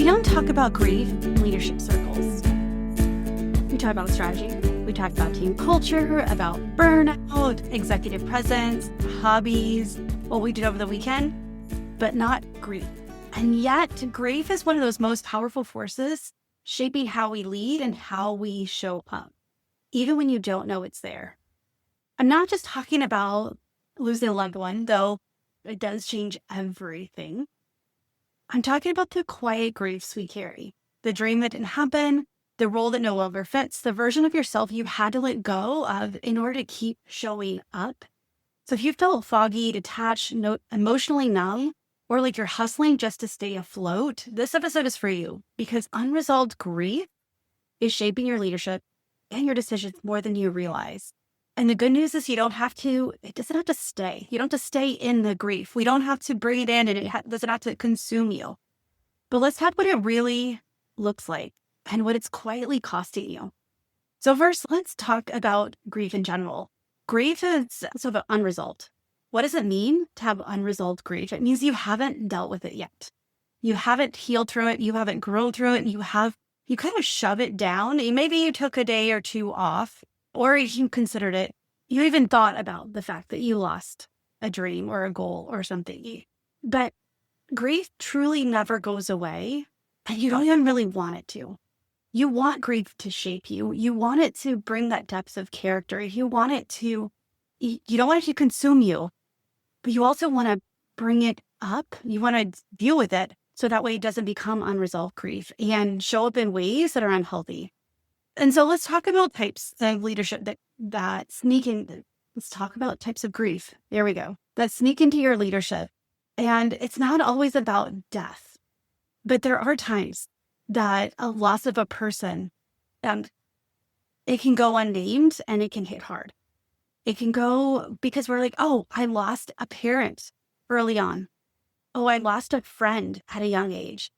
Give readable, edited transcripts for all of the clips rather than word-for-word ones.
don't talk about grief in leadership circles. We talk about strategy. We talk about team culture, about burnout, executive presence, hobbies, what we did over the weekend, but not grief. And yet, grief is one of those most powerful forces shaping how we lead and how we show up, even when you don't know it's there. I'm not just talking about losing a loved one, though it does change everything. I'm talking about the quiet griefs we carry, the dream that didn't happen, the role that no longer fits, the version of yourself you had to let go of in order to keep showing up. So if you felt foggy, detached, emotionally numb, or like you're hustling just to stay afloat, this episode is for you, because unresolved grief is shaping your leadership and your decisions more than you realize. And the good news is it doesn't have to stay. You don't have to stay in the grief. We don't have to bring it in, and it doesn't have to consume you. But let's talk what it really looks like and what it's quietly costing you. So first, let's talk about grief in general. Grief is sort of unresolved. What does it mean to have unresolved grief? It means you haven't dealt with it yet. You haven't healed through it. You haven't grown through it. You kind of shove it down. Maybe you took a day or two off, or you considered it. You even thought about the fact that you lost a dream or a goal or something. But grief truly never goes away, and you don't even really want it to. You want grief to shape you. You want it to bring that depth of character. You don't want it to consume you, but you also want to bring it up. You want to deal with it so that way it doesn't become unresolved grief and show up in ways that are unhealthy. And so let's talk about types of leadership that sneak in. Let's talk about types of grief. There we go. That sneak into your leadership. And it's not always about death, but there are times that a loss of a person, and it can go unnamed and it can hit hard. It can go because we're like, oh, I lost a parent early on. Oh, I lost a friend at a young age.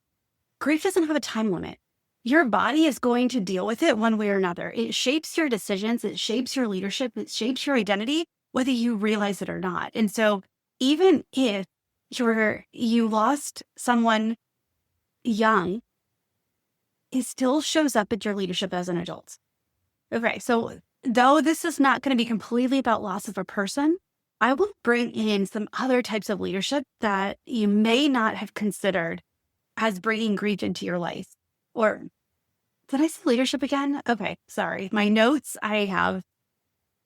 Grief doesn't have a time limit. Your body is going to deal with it one way or another. It shapes your decisions. It shapes your leadership. It shapes your identity, whether you realize it or not. And so even if you lost someone young, it still shows up at your leadership as an adult. Okay, so though this is not going to be completely about loss of a person, I will bring in some other types of leadership that you may not have considered as bringing grief into your life. Or did I say leadership again? Okay, sorry. My notes I have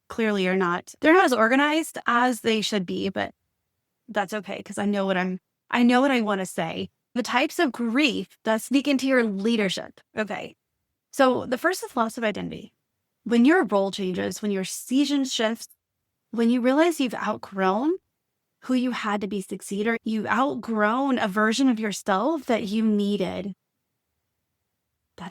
clearly they're not as organized as they should be, but that's okay because I know what I want to say. The types of grief that sneak into your leadership. Okay. So the first is loss of identity. When your role changes, when your season shifts, when you realize you've outgrown who you had to be succeeder, you've outgrown a version of yourself that you needed.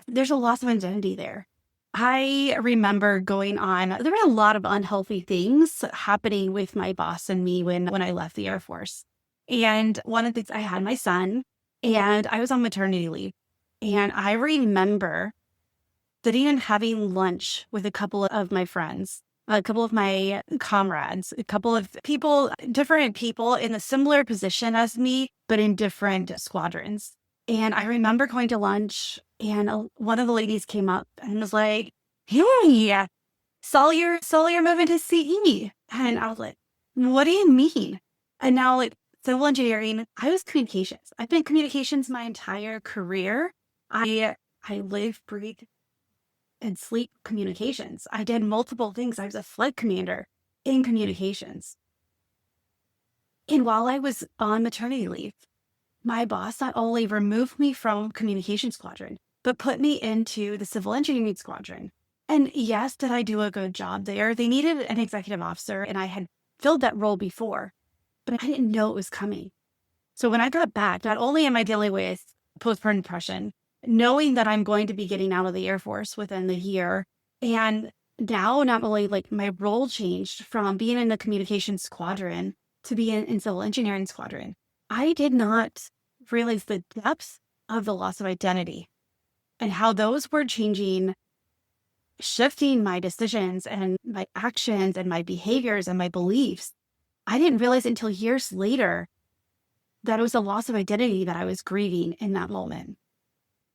There's a loss of identity there. I remember there were a lot of unhealthy things happening with my boss and me when I left the Air Force. And one of the things, I had my son and I was on maternity leave. And I remember sitting and having lunch with a couple of my friends, a couple of my comrades, a couple of people, different people in a similar position as me, but in different squadrons. And I remember going to lunch and one of the ladies came up and was like, "Hey, saw you're moving to CE." And I was like, "What do you mean?" And now civil engineering, I was communications. I've been communications my entire career. I live, breathe, and sleep communications. I did multiple things. I was a flight commander in communications. And while I was on maternity leave, my boss not only removed me from communication squadron, but put me into the civil engineering squadron. And yes, did I do a good job there? They needed an executive officer, and I had filled that role before, but I didn't know it was coming. So when I got back, not only am I dealing with postpartum depression, knowing that I'm going to be getting out of the Air Force within the year, and now not only my role changed from being in the communication squadron to being in civil engineering squadron, I did not realize the depth of the loss of identity and how those were shifting my decisions and my actions and my behaviors and my beliefs. I didn't realize until years later that it was a loss of identity that I was grieving in that moment.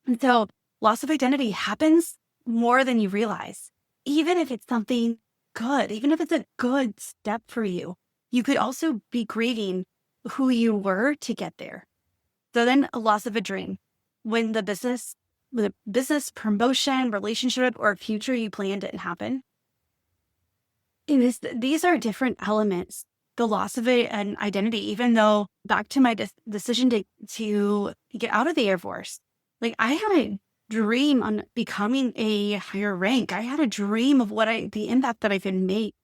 And so loss of identity happens more than you realize. Even if it's something good, even if it's a good step for you, you could also be grieving who you were to get there. So then a loss of a dream. When with a business promotion, relationship, or future you planned didn't happen. These are different elements. The loss of an identity, even though back to my decision to get out of the Air Force, like I had a dream on becoming a higher rank. I had a dream of the impact that I could make.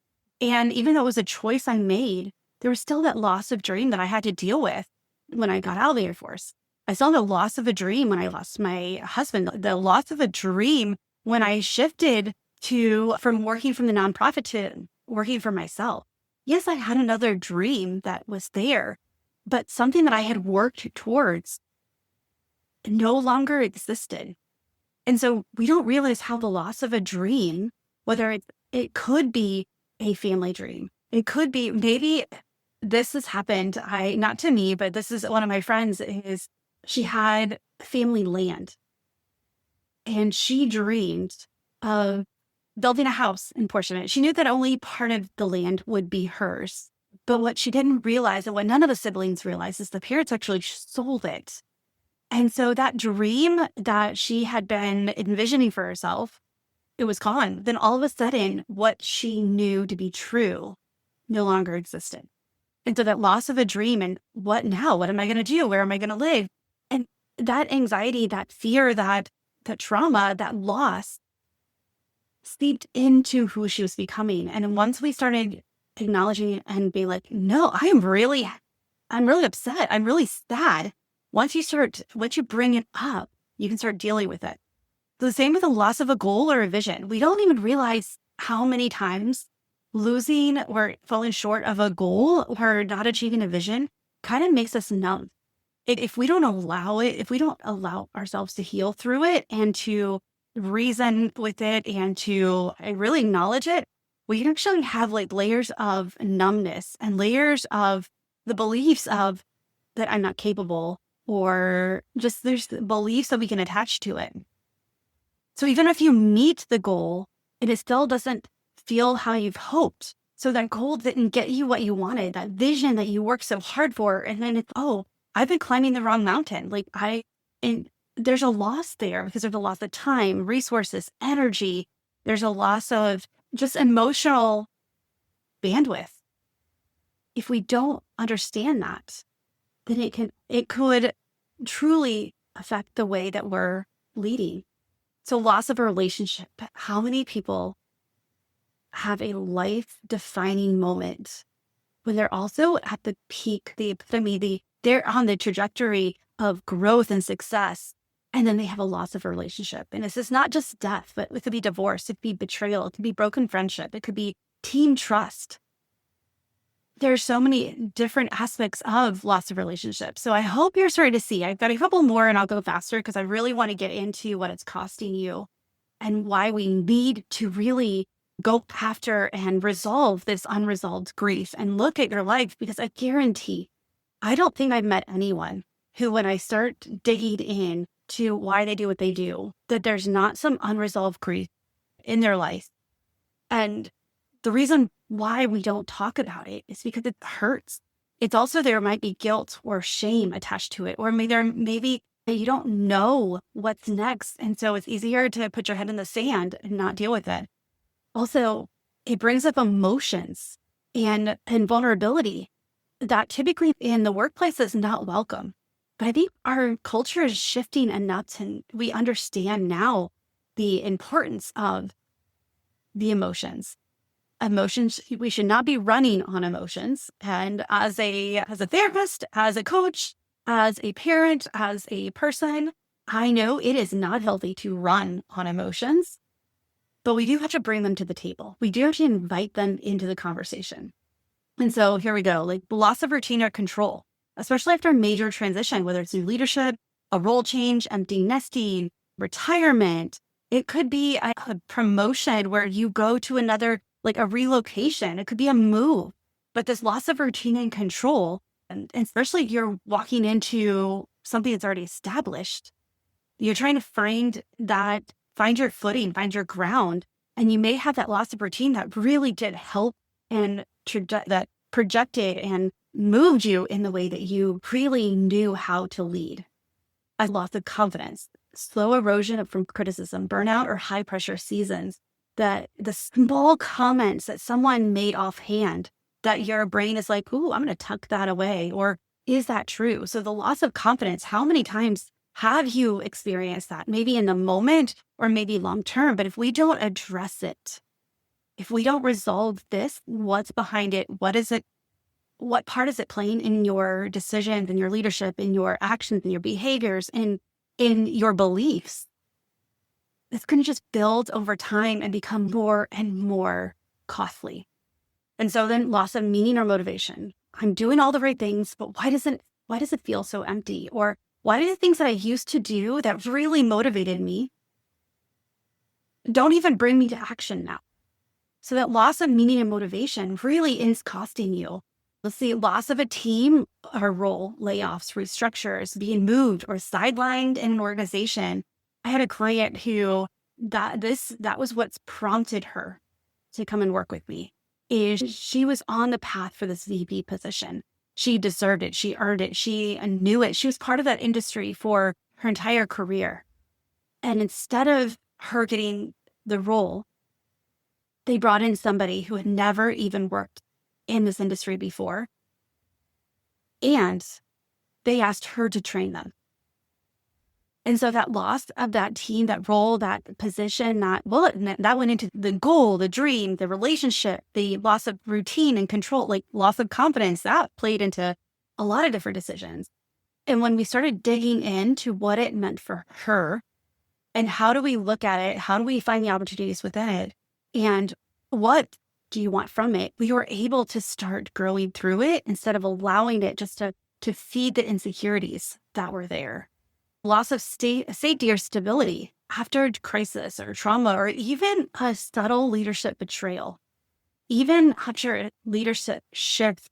And even though it was a choice I made, there was still that loss of dream that I had to deal with when I got out of the Air Force. I saw the loss of a dream when I lost my husband, the loss of a dream when I shifted from working from the nonprofit to working for myself. Yes, I had another dream that was there, but something that I had worked towards no longer existed. And so we don't realize how the loss of a dream, whether it could be a family dream, it could be maybe this has happened. Not to me, but this is one of my friends she had family land and she dreamed of building a house in portion of it. She knew that only part of the land would be hers. But what she didn't realize, and what none of the siblings realized, is the parents actually sold it. And so that dream that she had been envisioning for herself, it was gone. Then all of a sudden, what she knew to be true no longer existed. And so that loss of a dream, and what now? What am I going to do? Where am I going to live? And that anxiety, that fear, that trauma, that loss seeped into who she was becoming. And once we started acknowledging and being like, no, I'm really upset. I'm really sad. Once you bring it up, you can start dealing with it. The same with the loss of a goal or a vision. We don't even realize how many times losing or falling short of a goal or not achieving a vision kind of makes us numb. If we don't allow it, if we don't allow ourselves to heal through it and to reason with it and to really acknowledge it, we can actually have like layers of numbness and layers of the beliefs of that I'm not capable, or just there's beliefs that we can attach to it. So even if you meet the goal, it still doesn't feel how you've hoped. So that goal didn't get you what you wanted, that vision that you worked so hard for. And then it's, oh, I've been climbing the wrong mountain. And there's a loss there because there's a loss of time, resources, energy. There's a loss of just emotional bandwidth. If we don't understand that, then it could truly affect the way that we're leading. So loss of a relationship. How many people have a life-defining moment when they're also at the peak, the epitome, they're on the trajectory of growth and success, and then they have a loss of a relationship. And this is not just death, but it could be divorce, it could be betrayal, it could be broken friendship, it could be team trust. There's so many different aspects of loss of relationships. So I hope you're starting to see. I've got a couple more and I'll go faster because I really want to get into what it's costing you and why we need to really go after and resolve this unresolved grief and look at your life, because I guarantee, I don't think I've met anyone who, when I start digging in to why they do what they do, that there's not some unresolved grief in their life. And the reason why we don't talk about it is because it hurts. It's also, there might be guilt or shame attached to it, or maybe you don't know what's next. And so it's easier to put your head in the sand and not deal with it. Also, it brings up emotions and vulnerability that typically in the workplace is not welcome. But I think our culture is shifting enough, and we understand now the importance of the emotions. Emotions, we should not be running on emotions. And as a therapist, as a coach, as a parent, as a person, I know it is not healthy to run on emotions, but we do have to bring them to the table. We do have to invite them into the conversation. And so here we go, like loss of routine or control, especially after a major transition, whether it's new leadership, a role change, empty nesting, retirement. It could be a promotion where you go to another, like a relocation. It could be a move. But this loss of routine and control, and especially if you're walking into something that's already established, You're trying to find your footing, find your ground. And you may have that loss of routine that really did help and that projected and moved you in the way that you really knew how to lead. A loss of confidence, slow erosion from criticism, burnout, or high pressure seasons. That the small comments that someone made offhand, that your brain is like, ooh, I'm going to tuck that away. Or is that true? So the loss of confidence, how many times have you experienced that? Maybe in the moment or maybe long term. But if we don't address it, if we don't resolve this, what's behind it? What is it? What part is it playing in your decisions, in your leadership, in your actions, in your behaviors, in your beliefs? It's going to just build over time and become more and more costly. And so then loss of meaning or motivation. I'm doing all the right things, but why does it feel so empty? Or why do the things that I used to do that really motivated me don't even bring me to action now? So that loss of meaning and motivation really is costing you. Let's see, loss of a team or role, layoffs, restructures, being moved or sidelined in an organization. I had a client who that was what's prompted her to come and work with me. Is she was on the path for this VP position. She deserved it. She earned it. She knew it. She was part of that industry for her entire career. And instead of her getting the role, they brought in somebody who had never even worked in this industry before. And they asked her to train them. And so that loss of that team, that role, that position, that went into the goal, the dream, the relationship, the loss of routine and control, like loss of confidence, that played into a lot of different decisions. And when we started digging into what it meant for her and how do we look at it, how do we find the opportunities within it, and what do you want from it, we were able to start growing through it instead of allowing it just to feed the insecurities that were there. Loss of safety or stability after crisis or trauma, or even a subtle leadership betrayal, even after a leadership shift,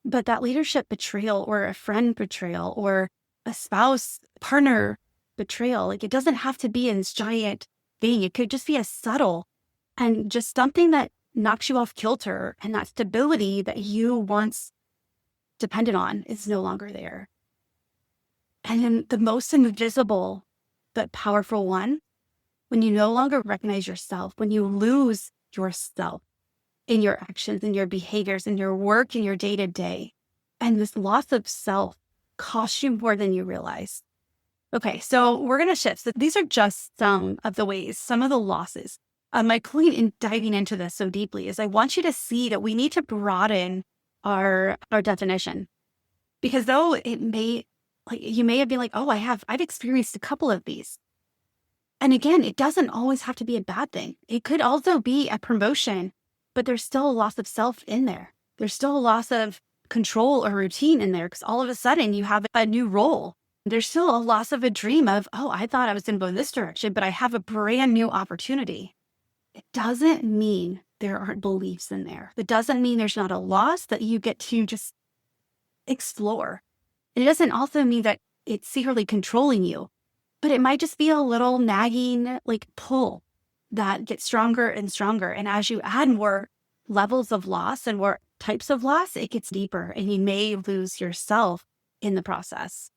but that leadership betrayal or a friend betrayal or a spouse partner betrayal, like it doesn't have to be in this giant thing. It could just be a subtle and just something that knocks you off kilter, and that stability that you once depended on is no longer there. And then the most invisible but powerful one, when you no longer recognize yourself, when you lose yourself in your actions, in your behaviors, in your work, in your day-to-day, and this loss of self costs you more than you realize. Okay, so we're going to shift. So these are just some of the ways, some of the losses. My point in diving into this so deeply is I want you to see that we need to broaden our definition, because though it may, like you may have been like, oh, I've experienced a couple of these. And again, it doesn't always have to be a bad thing. It could also be a promotion, but there's still a loss of self in there. There's still a loss of control or routine in there, because all of a sudden you have a new role. There's still a loss of a dream of, oh, I thought I was going to go in this direction, but I have a brand new opportunity. It doesn't mean there aren't beliefs in there. It doesn't mean there's not a loss that you get to just explore. It doesn't also mean that it's secretly controlling you, but it might just be a little nagging like pull that gets stronger and stronger. And as you add more levels of loss and more types of loss, it gets deeper and you may lose yourself in the process.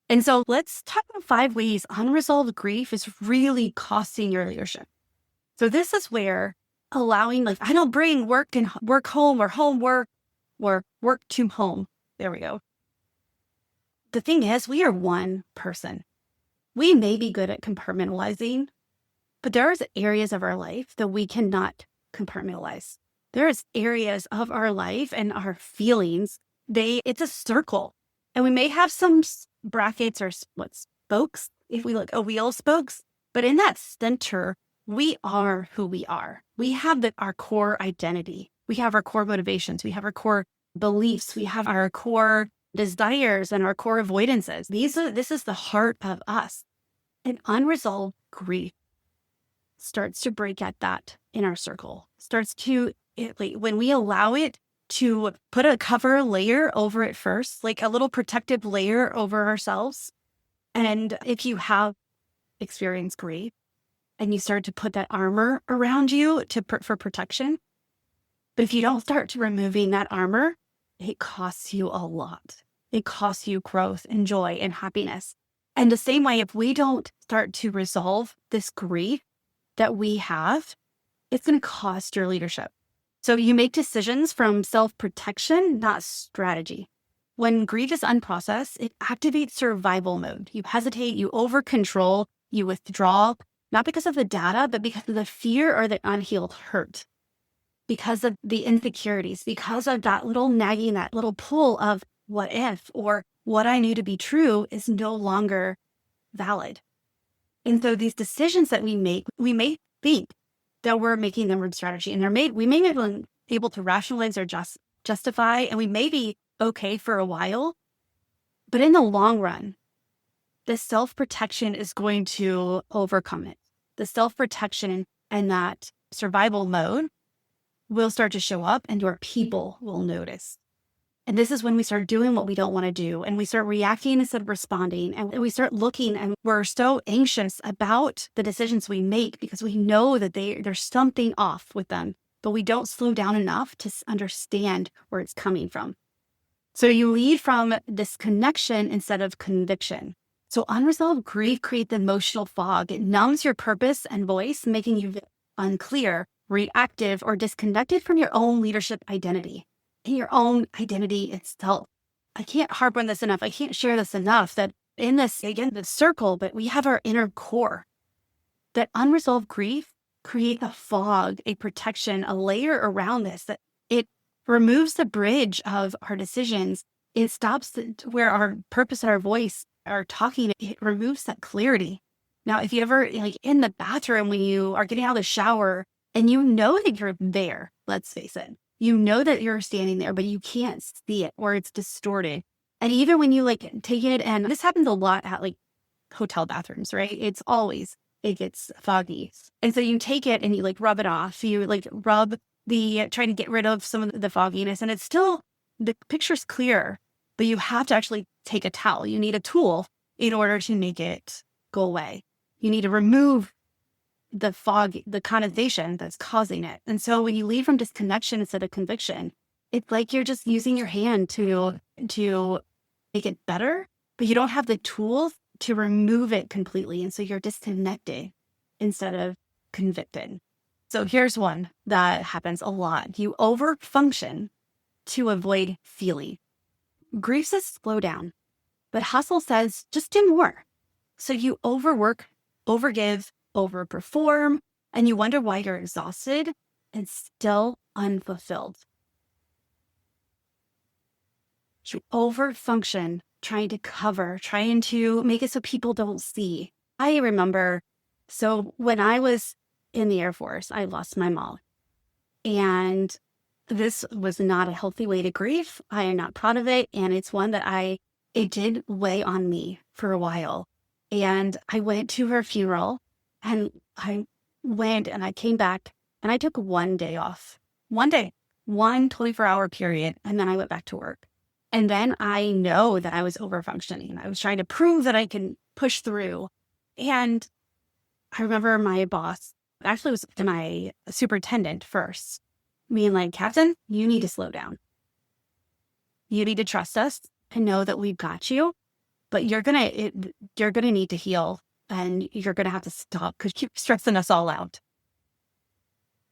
And so let's talk about 5 ways unresolved grief is really costing your leadership. So this is where allowing, like, I don't bring work home or homework or work to home. There we go. The thing is, we are one person. We may be good at compartmentalizing, but there's areas of our life that we cannot compartmentalize. There's areas of our life and our feelings, it's a circle. And we may have some brackets or spokes, if we look, wheel spokes, but in that center, we are who we are. We have our core identity. We have our core motivations. We have our core beliefs. We have our core desires and our core avoidances. This is the heart of us. And unresolved grief starts to break at that inner circle. When we allow it to put a cover layer over it first, like a little protective layer over ourselves. And if you have experience grief and you start to put that armor around you for protection. But if you don't start removing that armor, it costs you a lot. It costs you growth and joy and happiness. And the same way, if we don't start to resolve this grief that we have, it's going to cost your leadership. So you make decisions from self-protection, not strategy. When grief is unprocessed, it activates survival mode. You hesitate, you over-control, you withdraw, not because of the data, but because of the fear or the unhealed hurt, because of the insecurities, because of that little nagging, that little pull of what if, or what I knew to be true is no longer valid. And so these decisions that we may think that we're making them with strategy, and we may be able to rationalize or justify, and we may be okay for a while, but in the long run, the self-protection is going to overcome it. The self-protection and that survival mode will start to show up, and your people will notice. And this is when we start doing what we don't want to do, and we start reacting instead of responding, and we start looking, and we're so anxious about the decisions we make because we know that there's something off with them, but we don't slow down enough to understand where it's coming from. So you lead from disconnection instead of conviction. So unresolved grief creates emotional fog. It numbs your purpose and voice, making you unclear, reactive, or disconnected from your own leadership identity and your own identity itself. I can't harp on this enough. I can't share this enough that in this, again, the circle, but we have our inner core. That unresolved grief creates a fog, a protection, a layer around this, that it removes the bridge of our decisions. It stops where our purpose and our voice are talking. It removes that clarity. Now, if you ever, like in the bathroom, when you are getting out of the shower and you know that you're there, let's face it, you know that you're standing there, but you can't see it or it's distorted. And even when you take it, and this happens a lot at hotel bathrooms, right? It gets foggy. And so you take it and you rub it off. You rub trying to get rid of some of the fogginess, and it's still, the picture's clear, but you have to actually take a towel. You need a tool in order to make it go away. You need to remove the fog, the condensation that's causing it. And so when you lead from disconnection instead of conviction, it's like you're just using your hand to make it better, but you don't have the tools to remove it completely. And so you're disconnected instead of convicted. So here's one that happens a lot. You overfunction to avoid feeling. Grief says slow down, but hustle says just do more. So you overwork, overgive, overperform, and you wonder why you're exhausted and still unfulfilled. You overfunction, trying to cover, trying to make it so people don't see. I remember, so when I was in the Air Force, I lost my mom. And this was not a healthy way to grieve. I am not proud of it. And it's one that it did weigh on me for a while. And I went to her funeral, and I went and I came back and I took one day off. One day, one 24-hour period. And then I went back to work. And then I know that I was overfunctioning. I was trying to prove that I can push through. And I remember my boss, actually was my superintendent first, being like, Captain, you need to slow down. You need to trust us and know that we've got you, but you're gonna need to heal, and you're gonna have to stop because you're stressing us all out.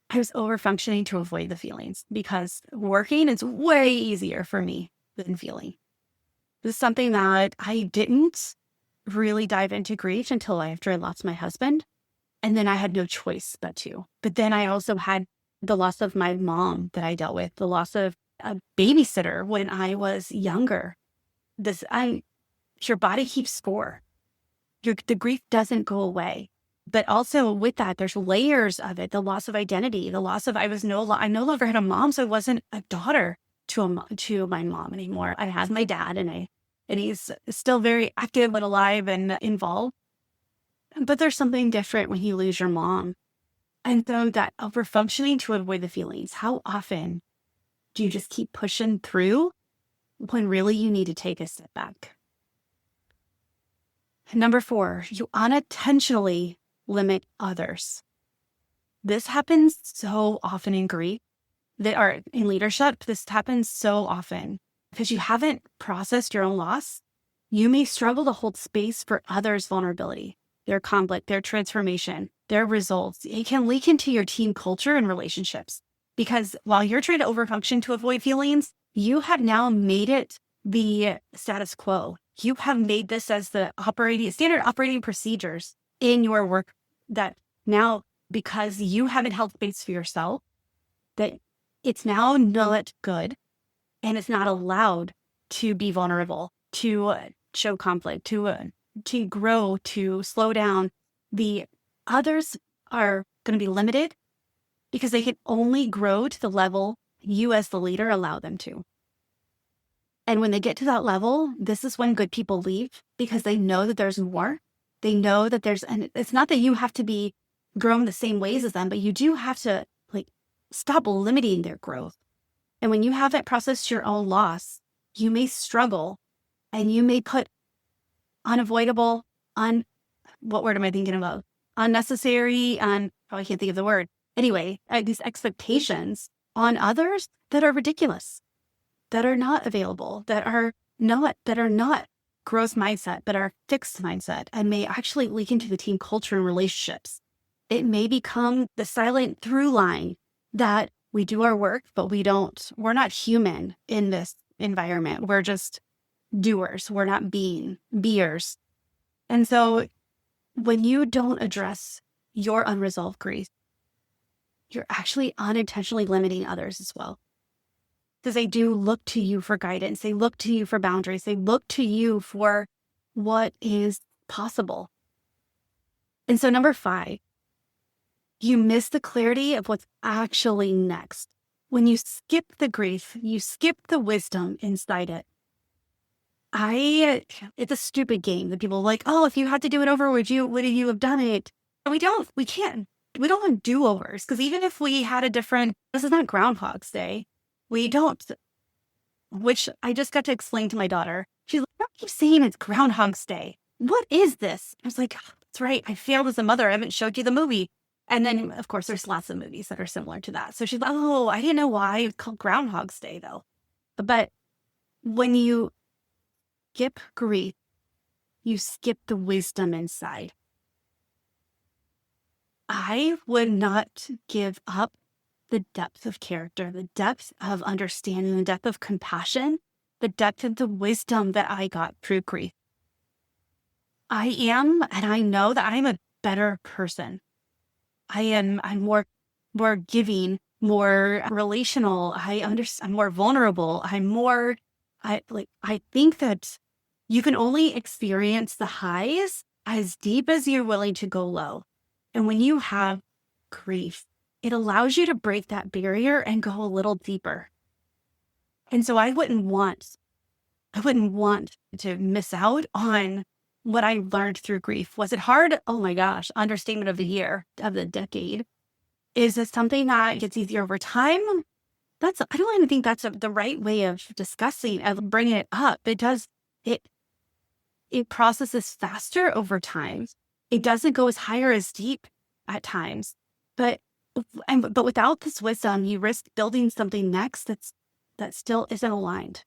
I was overfunctioning to avoid the feelings because working is way easier for me than feeling. This is something that I didn't really dive into grief until after I lost my husband. And then I had no choice but to. But then I also had the loss of my mom that I dealt with, the loss of a babysitter when I was younger. Your body keeps score. The grief doesn't go away. But also with that, there's layers of it. The loss of identity, the loss of, I no longer had a mom, so I wasn't a daughter to my mom anymore. I had my dad, and he's still very active and alive and involved. But there's something different when you lose your mom. And so that overfunctioning to avoid the feelings, how often do you just keep pushing through when really you need to take a step back? Number 4, you unintentionally limit others. This happens so often in grief or in leadership. This happens so often because you haven't processed your own loss. You may struggle to hold space for others' vulnerability, their conflict, their transformation, their results. It can leak into your team culture and relationships because while you're trying to overfunction to avoid feelings, you have now made it the status quo. You have made this as the standard operating procedures in your work that now, because you haven't held space for yourself, that it's now not good and it's not allowed to be vulnerable, to show conflict, to grow, to slow down. The others are going to be limited because they can only grow to the level you as the leader allow them to. And when they get to that level, this is when good people leave because they know that there's more. They know that and it's not that you have to be grown the same ways as them, but you do have to stop limiting their growth. And when you haven't processed your own loss, you may struggle and you may put unavoidable, what word am I thinking about? Unnecessary, probably can't think of the word. Anyway, these expectations on others that are ridiculous, that are not available, that are not growth mindset, but are fixed mindset and may actually leak into the team culture and relationships. It may become the silent through line that we do our work, but we're not human in this environment. We're just doers. We're not beers. And so when you don't address your unresolved grief, you're actually unintentionally limiting others as well. Because they do look to you for guidance. They look to you for boundaries. They look to you for what is possible. And so number 5, you miss the clarity of what's actually next. When you skip the grief, you skip the wisdom inside it. It's a stupid game that people are like, oh, if you had to do it over, would you have done it? And we don't have do-overs because even if we had this is not Groundhog's Day. We don't, which I just got to explain to my daughter. She's like, I keep saying it's Groundhog's Day. What is this? I was like, oh, that's right. I failed as a mother. I haven't showed you the movie. And then, of course, there's lots of movies that are similar to that. So she's like, oh, I didn't know why it's called Groundhog's Day, though. But when you skip grief, you skip the wisdom inside. I would not give up the depth of character, the depth of understanding, the depth of compassion, the depth of the wisdom that I got through grief. I know that I'm a better person. I'm more giving, more relational. I'm more vulnerable. I think that you can only experience the highs as deep as you're willing to go low. And when you have grief, it allows you to break that barrier and go a little deeper. And so I wouldn't want to miss out on what I learned through grief. Was it hard? Oh my gosh, understatement of the year, of the decade. Is it something that gets easier over time? I don't even think that's the right way of discussing, of bringing it up. It processes faster over time. It doesn't go as high or as deep at times. But without this wisdom, you risk building something next that still isn't aligned.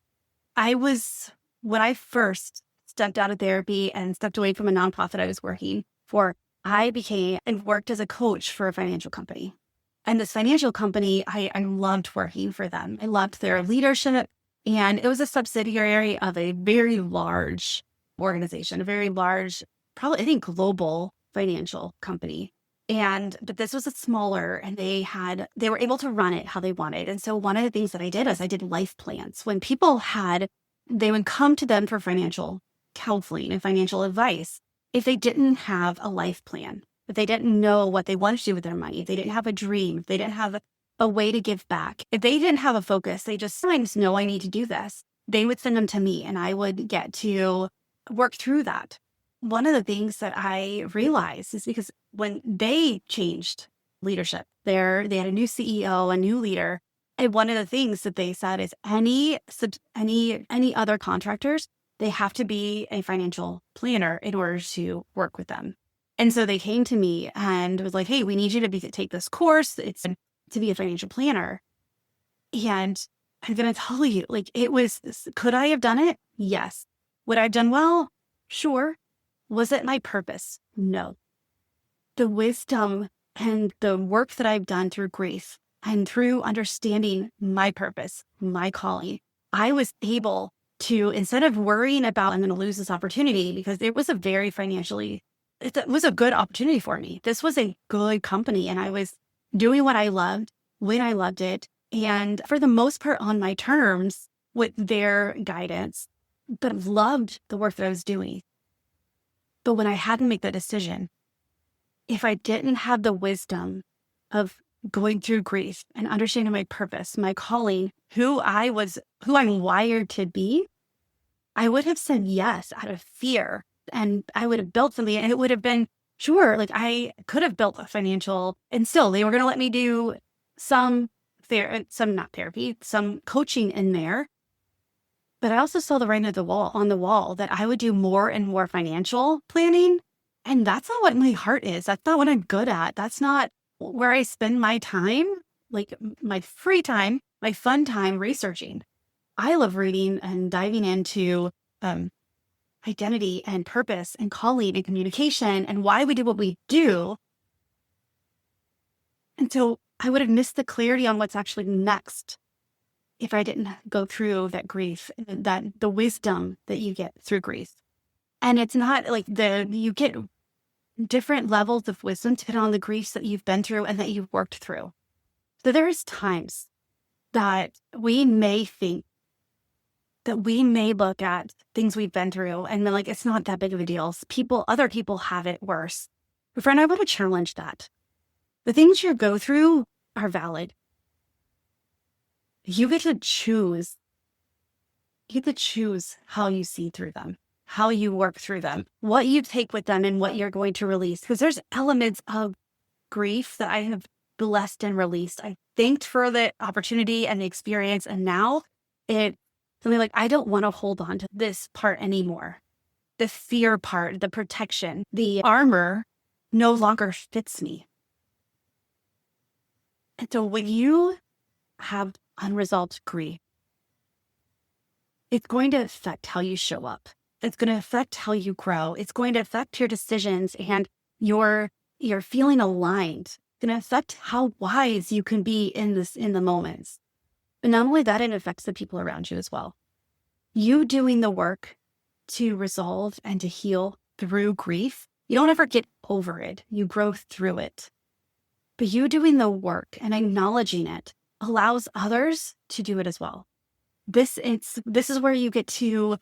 When I first stepped out of therapy and stepped away from a nonprofit I was working for, I became and worked as a coach for a financial company. And this financial company, I loved working for them. I loved their leadership. And it was a subsidiary of a very large organization, a very large, probably, I think, global financial company. But this was a smaller, and they were able to run it how they wanted. And so one of the things that I did is I did life plans. When people they would come to them for financial counseling and financial advice. If they didn't have a life plan, if they didn't know what they wanted to do with their money, if they didn't have a dream, if they didn't have a way to give back, if they didn't have a focus, they just know I need to do this. They would send them to me and I would get to work through that. One of the things that I realized is because when they changed leadership, they had a new CEO, a new leader. And one of the things that they said is any other contractors, they have to be a financial planner in order to work with them. And so they came to me and was like, hey, we need you to take this course. It's to be a financial planner. And I'm going to tell you, like, could I have done it? Yes. Would I have done well? Sure. Was it my purpose? No. The wisdom and the work that I've done through grief and through understanding my purpose, my calling, I was able to, instead of worrying about, I'm going to lose this opportunity, because it was a very it was a good opportunity for me. This was a good company and I was doing what I loved when I loved it. And for the most part on my terms with their guidance, but loved the work that I was doing. But when I had to make that decision, if I didn't have the wisdom of going through grief and understanding my purpose, my calling, who I'm wired to be, I would have said yes out of fear. And I would have built something and it would have been, sure, like I could have built a financial, and still they were going to let me do some coaching in there. But I also saw the writing on the wall that I would do more and more financial planning. And that's not what my heart is. That's not what I'm good at. That's not where I spend my time, like my free time, my fun time researching. I love reading and diving into identity and purpose and calling and communication and why we do what we do. And so I would have missed the clarity on what's actually next if I didn't go through that grief, that the wisdom that you get through grief. And it's not like you get different levels of wisdom depending on the griefs that you've been through and that you've worked through. So there's times that we may think that we may look at things we've been through and then like, it's not that big of a deal. Other people have it worse. But friend, I want to challenge that. The things you go through are valid. You get to choose. You get to choose how you see through them, how you work through them, what you take with them and what you're going to release. Because there's elements of grief that I have blessed and released. I thanked for the opportunity and the experience. And now it's something like, I don't want to hold on to this part anymore. The fear part, the protection, the armor no longer fits me. And so when you have unresolved grief, it's going to affect how you show up. It's going to affect how you grow. It's going to affect your decisions and your feeling aligned. It's going to affect how wise you can be in the moments. But not only that, it affects the people around you as well. You doing the work to resolve and to heal through grief, you don't ever get over it. You grow through it. But you doing the work and acknowledging it allows others to do it as well. This is where you get to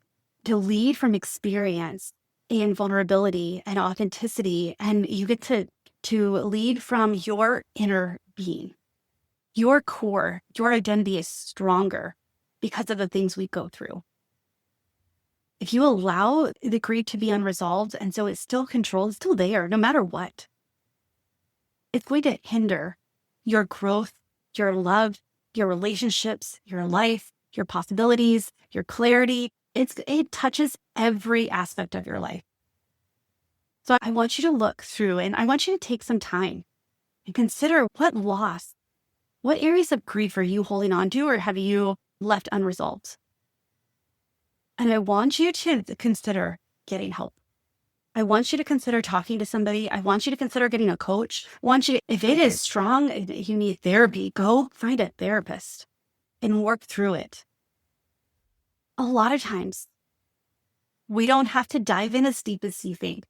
lead from experience and vulnerability and authenticity, and you get to lead from your inner being. Your core, your identity is stronger because of the things we go through. If you allow the grief to be unresolved, and so it's still controlled, it's still there, no matter what, it's going to hinder your growth, your love, your relationships, your life, your possibilities, your clarity. It touches every aspect of your life. So I want you to look through and I want you to take some time and consider what areas of grief are you holding on to or have you left unresolved? And I want you to consider getting help. I want you to consider talking to somebody. I want you to consider getting a coach. If it is strong, you need therapy, go find a therapist and work through it. A lot of times, we don't have to dive in as deep as you think.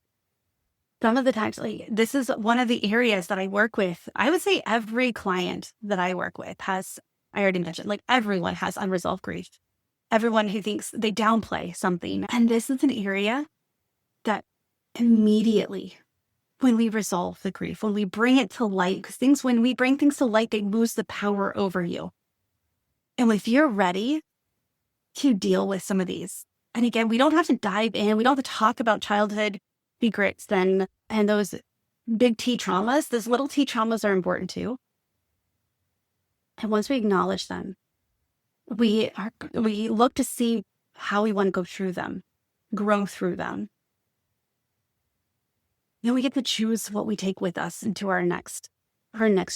Some of the times, like this is one of the areas that I work with. I would say every client that I work with has, I already mentioned, like everyone has unresolved grief. Everyone who thinks they downplay something. And this is an area that immediately, when we resolve the grief, when we bring it to light, because when we bring things to light, they lose the power over you. And if you're ready to deal with some of these, and again, we don't have to dive in, we don't have to talk about childhood secrets and those big T traumas. Those little T traumas are important too. And once we acknowledge them, we look to see how we want to go through them. grow through them. Then we get to choose what we take with us into our next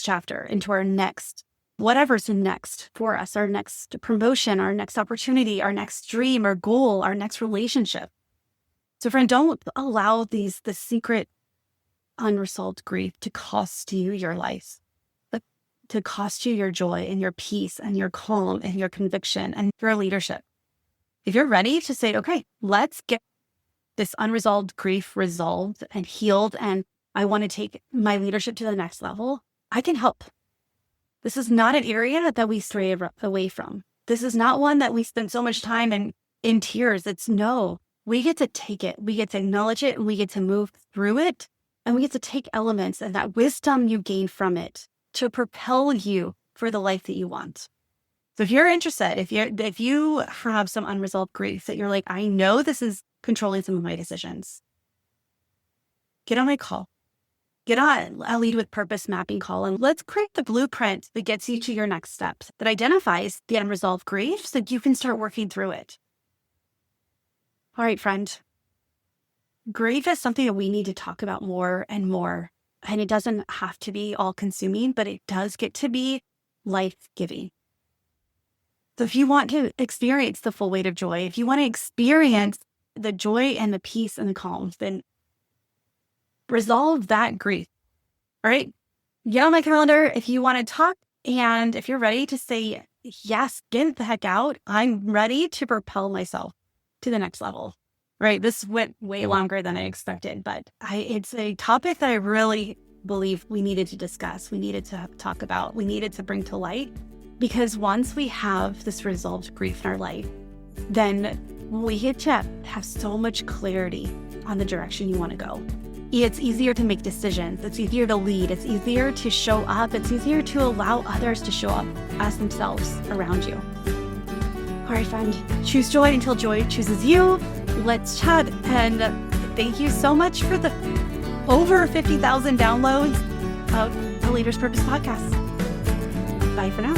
chapter, into our next, whatever's next for us, our next promotion, our next opportunity, our next dream or goal, our next relationship. So friend, don't allow the secret unresolved grief to cost you your life, to cost you your joy and your peace and your calm and your conviction and your leadership. If you're ready to say, okay, let's get this unresolved grief resolved and healed, and I want to take my leadership to the next level, I can help. This is not an area that we stray away from. This is not one that we spend so much time in tears. It's no, we get to take it. We get to acknowledge it, and we get to move through it, and we get to take elements and that wisdom you gain from it to propel you for the life that you want. So if you're interested, if you have some unresolved grief that you're like, I know this is controlling some of my decisions, get on my call. Get on a Lead with Purpose mapping call, and let's create the blueprint that gets you to your next steps, that identifies the unresolved grief so that you can start working through it. All right, friend. Grief is something that we need to talk about more and more. And it doesn't have to be all-consuming, but it does get to be life-giving. So if you want to experience the full weight of joy, if you want to experience the joy and the peace and the calm, then resolve that grief. All right? Get on my calendar if you want to talk, and if you're ready to say, yes, get the heck out, I'm ready to propel myself to the next level. Right? This went way longer than I expected, but it's a topic that I really believe we needed to discuss. We needed to talk about. We needed to bring to light, because once we have this resolved grief in our life, then we get to have so much clarity on the direction you want to go. It's easier to make decisions. It's easier to lead. It's easier to show up. It's easier to allow others to show up as themselves around you. All right, friend, choose joy until joy chooses you. Let's chat. And thank you so much for the over 50,000 downloads of the Leader's Purpose podcast. Bye for now.